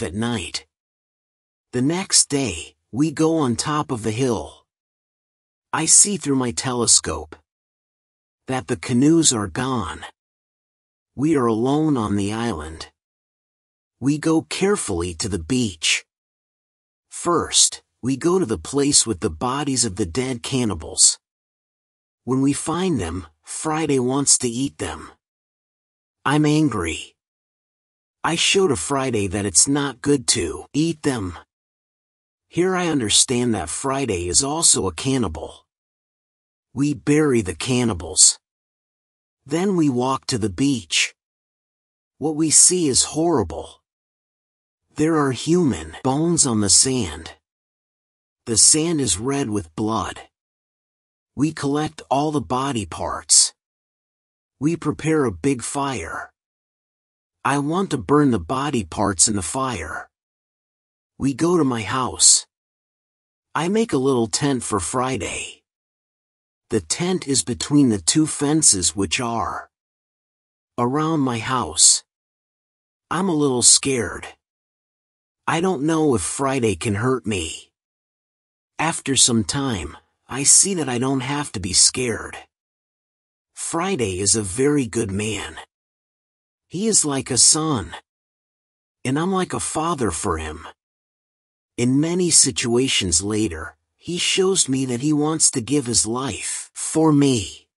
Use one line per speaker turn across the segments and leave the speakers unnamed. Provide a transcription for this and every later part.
at night. The next day, we go on top of the hill. I see through my telescope that the canoes are gone. We are alone on the island. We go carefully to the beach. First, we go to the place with the bodies of the dead cannibals. When we find them, Friday wants to eat them. I'm angry. I show to Friday that it's not good to eat them. Here I understand that Friday is also a cannibal. We bury the cannibals. Then we walk to the beach. What we see is horrible. There are human bones on the sand. The sand is red with blood. We collect all the body parts. We prepare a big fire. I want to burn the body parts in the fire. We go to my house. I make a little tent for Friday. The tent is between the two fences which are around my house. I'm a little scared. I don't know if Friday can hurt me. After some time, I see that I don't have to be scared. Friday is a very good man. He is like a son. And I'm like a father for him. In many situations later, he shows me that he wants to give his life for me.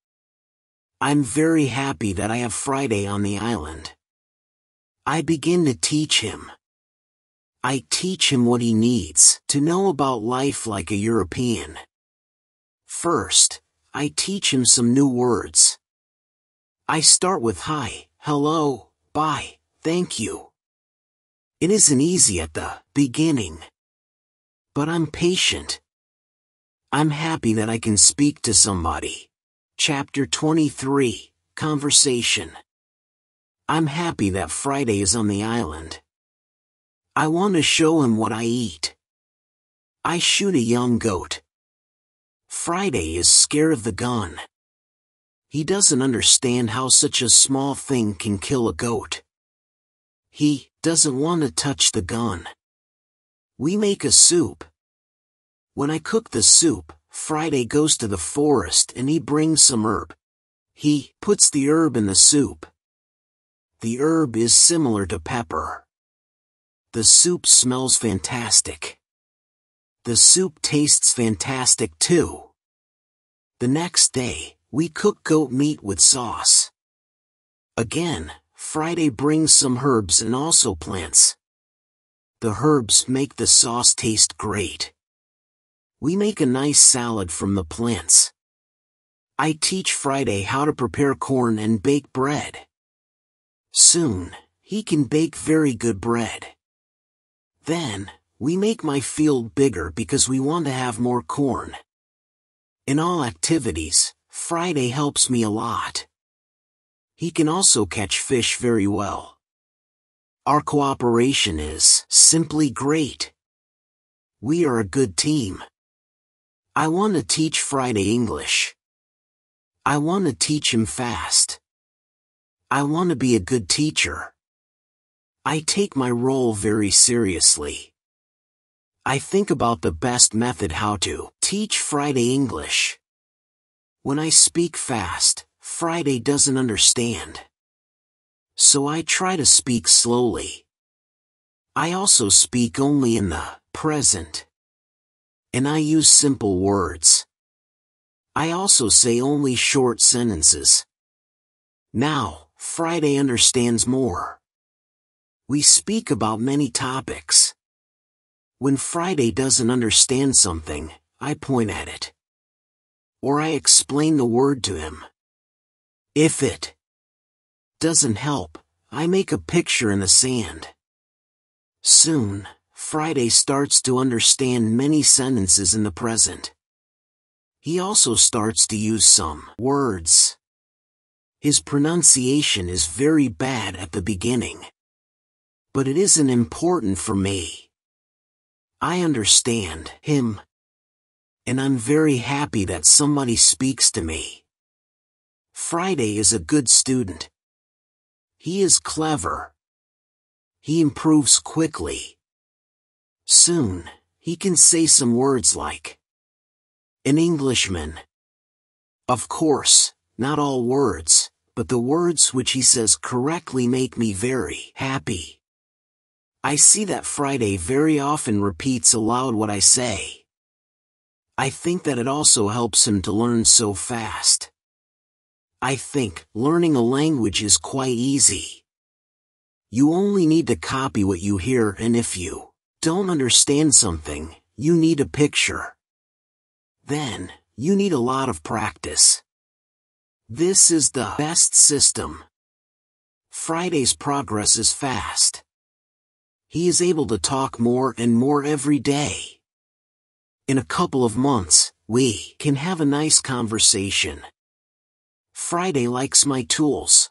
I'm very happy that I have Friday on the island. I begin to teach him. I teach him what he needs to know about life like a European. First, I teach him some new words. I start with hi, hello, bye, thank you. It isn't easy at the beginning. But I'm patient. I'm happy that I can speak to somebody. Chapter 23, Conversation. I'm happy that Friday is on the island. I want to show him what I eat. I shoot a young goat. Friday is scared of the gun. He doesn't understand how such a small thing can kill a goat. He doesn't want to touch the gun. We make a soup. When I cook the soup, Friday goes to the forest and he brings some herb. He puts the herb in the soup. The herb is similar to pepper. The soup smells fantastic. The soup tastes fantastic too. The next day, we cook goat meat with sauce. Again, Friday brings some herbs and also plants. The herbs make the sauce taste great. We make a nice salad from the plants. I teach Friday how to prepare corn and bake bread. Soon, he can bake very good bread. Then, we make my field bigger because we want to have more corn. In all activities, Friday helps me a lot. He can also catch fish very well. Our cooperation is simply great. We are a good team. I want to teach Friday English. I want to teach him fast. I want to be a good teacher. I take my role very seriously. I think about the best method how to teach Friday English. When I speak fast, Friday doesn't understand. So I try to speak slowly. I also speak only in the present. And I use simple words. I also say only short sentences. Now, Friday understands more. We speak about many topics. When Friday doesn't understand something, I point at it. Or I explain the word to him. If it doesn't help, I make a picture in the sand. Soon, Friday starts to understand many sentences in the present. He also starts to use some words. His pronunciation is very bad at the beginning. But it isn't important for me. I understand him. And I'm very happy that somebody speaks to me. Friday is a good student. He is clever. he improves quickly. Soon, he can say some words like, "An Englishman." Of course, not all words, but the words which he says correctly make me very happy. I see that Friday very often repeats aloud what I say. I think that it also helps him to learn so fast. I think learning a language is quite easy. You only need to copy what you hear, and if you don't understand something, you need a picture. Then, you need a lot of practice. This is the best system. Friday's progress is fast. He is able to talk more and more every day. In a couple of months, we can have a nice conversation. Friday likes my tools.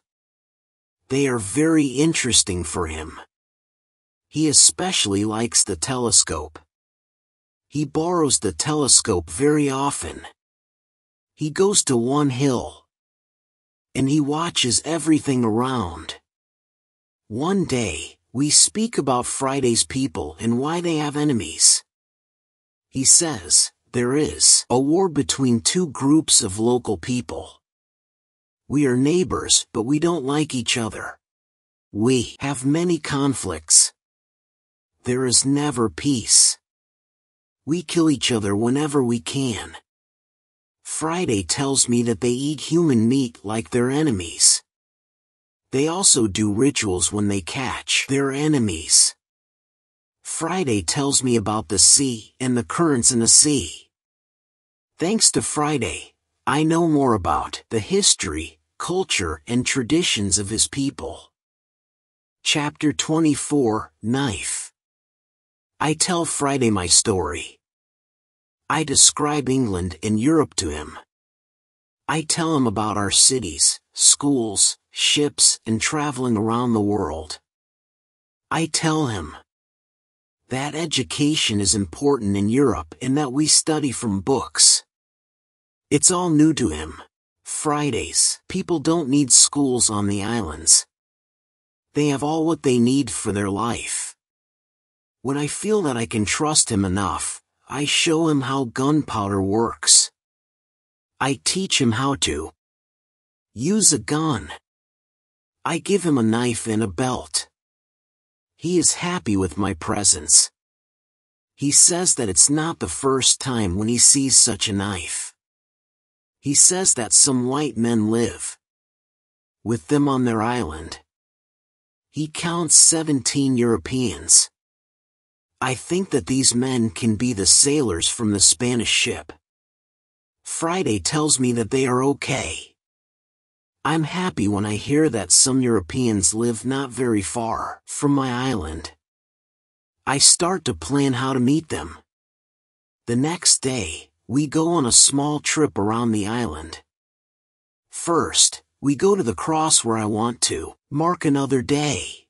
They are very interesting for him. He especially likes the telescope. He borrows the telescope very often. He goes to one hill, and he watches everything around. One day, we speak about Friday's people and why they have enemies. He says, there is a war between two groups of local people. We are neighbors, but we don't like each other. We have many conflicts. There is never peace. We kill each other whenever we can. Friday tells me that they eat human meat like their enemies. They also do rituals when they catch their enemies. Friday tells me about the sea and the currents in the sea. Thanks to Friday, I know more about the history, culture, and traditions of his people. Chapter 24, Knife. I tell Friday my story. I describe England and Europe to him. I tell him about our cities, schools, ships, and traveling around the world. I tell him that education is important in Europe and that we study from books. It's all new to him. Fridays, people don't need schools on the islands. They have all what they need for their life. When I feel that I can trust him enough, I show him how gunpowder works. I teach him how to use a gun. I give him a knife and a belt. He is happy with my presence. He says that it's not the first time when he sees such a knife. He says that some white men live with them on their island. He counts 17 Europeans. I think that these men can be the sailors from the Spanish ship. Friday tells me that they are okay. I'm happy when I hear that some Europeans live not very far from my island. I start to plan how to meet them. The next day, we go on a small trip around the island. First, we go to the cross where I want to mark another day.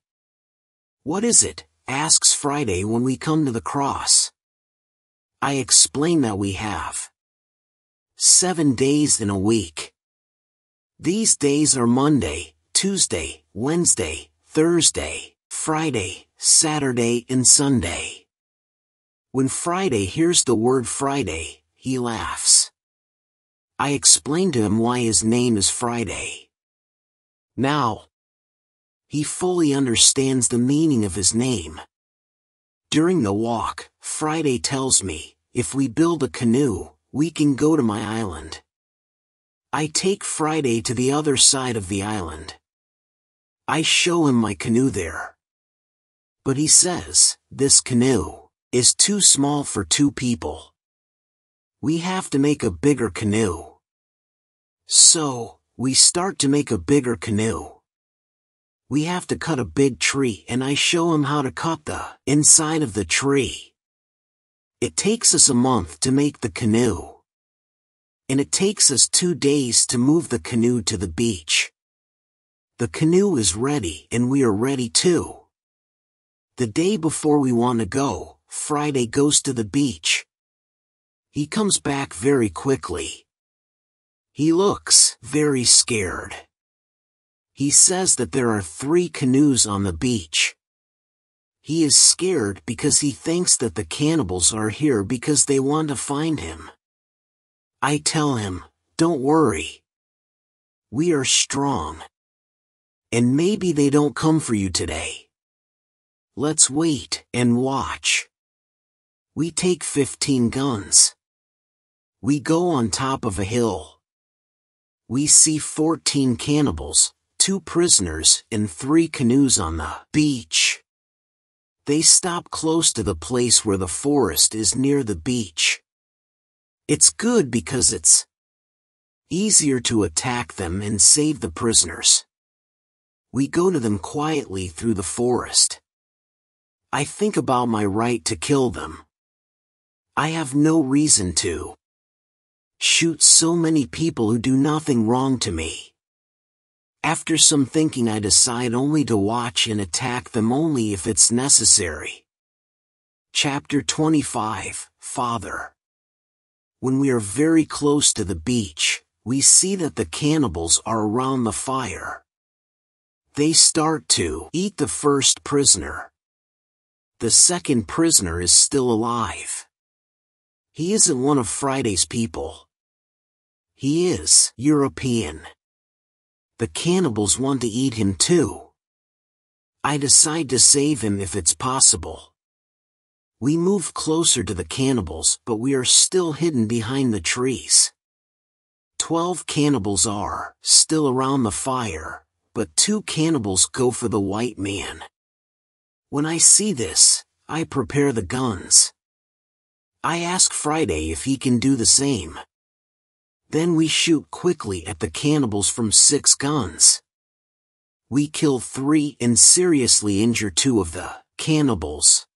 What is it? Asks Friday when we come to the cross. I explain that we have 7 days in a week. These days are Monday, Tuesday, Wednesday, Thursday, Friday, Saturday, and Sunday. When Friday hears the word Friday, he laughs. I explain to him why his name is Friday. Now, he fully understands the meaning of his name. During the walk, Friday tells me, if we build a canoe, we can go to my island. I take Friday to the other side of the island. I show him my canoe there. But he says, this canoe is too small for 2 people. We have to make a bigger canoe. So, we start to make a bigger canoe. We have to cut a big tree and I show him how to cut the inside of the tree. It takes us a month to make the canoe. And it takes us 2 days to move the canoe to the beach. The canoe is ready and we are ready too. The day before we want to go, Friday goes to the beach. He comes back very quickly. He looks very scared. He says that there are 3 canoes on the beach. He is scared because he thinks that the cannibals are here because they want to find him. I tell him, don't worry. We are strong. And maybe they don't come for you today. Let's wait and watch. We take 15 guns. We go on top of a hill. We see 14 cannibals, 2 prisoners, and 3 canoes on the beach. They stop close to the place where the forest is near the beach. It's good because it's easier to attack them and save the prisoners. We go to them quietly through the forest. I think about my right to kill them. I have no reason to shoot so many people who do nothing wrong to me. After some thinking, I decide only to watch and attack them only if it's necessary. Chapter 25, Father. When we are very close to the beach, we see that the cannibals are around the fire. They start to eat the first prisoner. The second prisoner is still alive. He isn't one of Friday's people. He is European. The cannibals want to eat him too. I decide to save him if it's possible. We move closer to the cannibals, but we are still hidden behind the trees. 12 cannibals are still around the fire, but 2 cannibals go for the white man. When I see this, I prepare the guns. I ask Friday if he can do the same. Then we shoot quickly at the cannibals from 6 guns. We kill 3 and seriously injure 2 of the cannibals.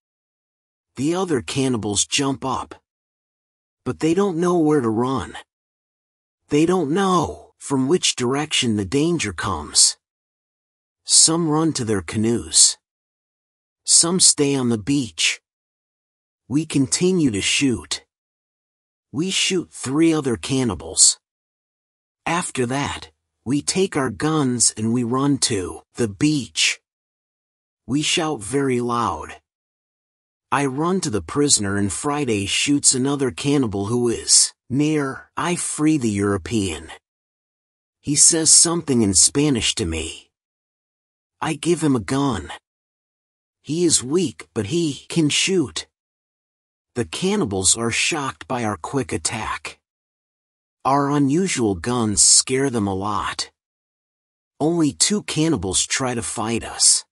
The other cannibals jump up. But they don't know where to run. They don't know from which direction the danger comes. Some run to their canoes. Some stay on the beach. We continue to shoot. We shoot 3 other cannibals. After that, we take our guns and we run to the beach. We shout very loud. I run to the prisoner and Friday shoots another cannibal who is near. I free the European. He says something in Spanish to me. I give him a gun. He is weak, but he can shoot. The cannibals are shocked by our quick attack. Our unusual guns scare them a lot. Only 2 cannibals try to fight us.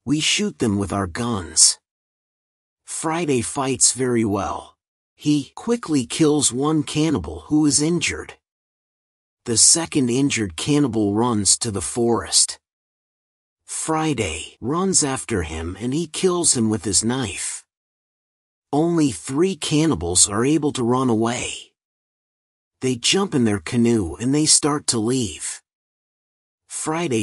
We shoot them with our guns. Friday fights very well. He quickly kills 1 cannibal who is injured. The second injured cannibal runs to the forest. Friday runs after him and he kills him with his knife. Only 3 cannibals are able to run away. They jump in their canoe and they start to leave. Friday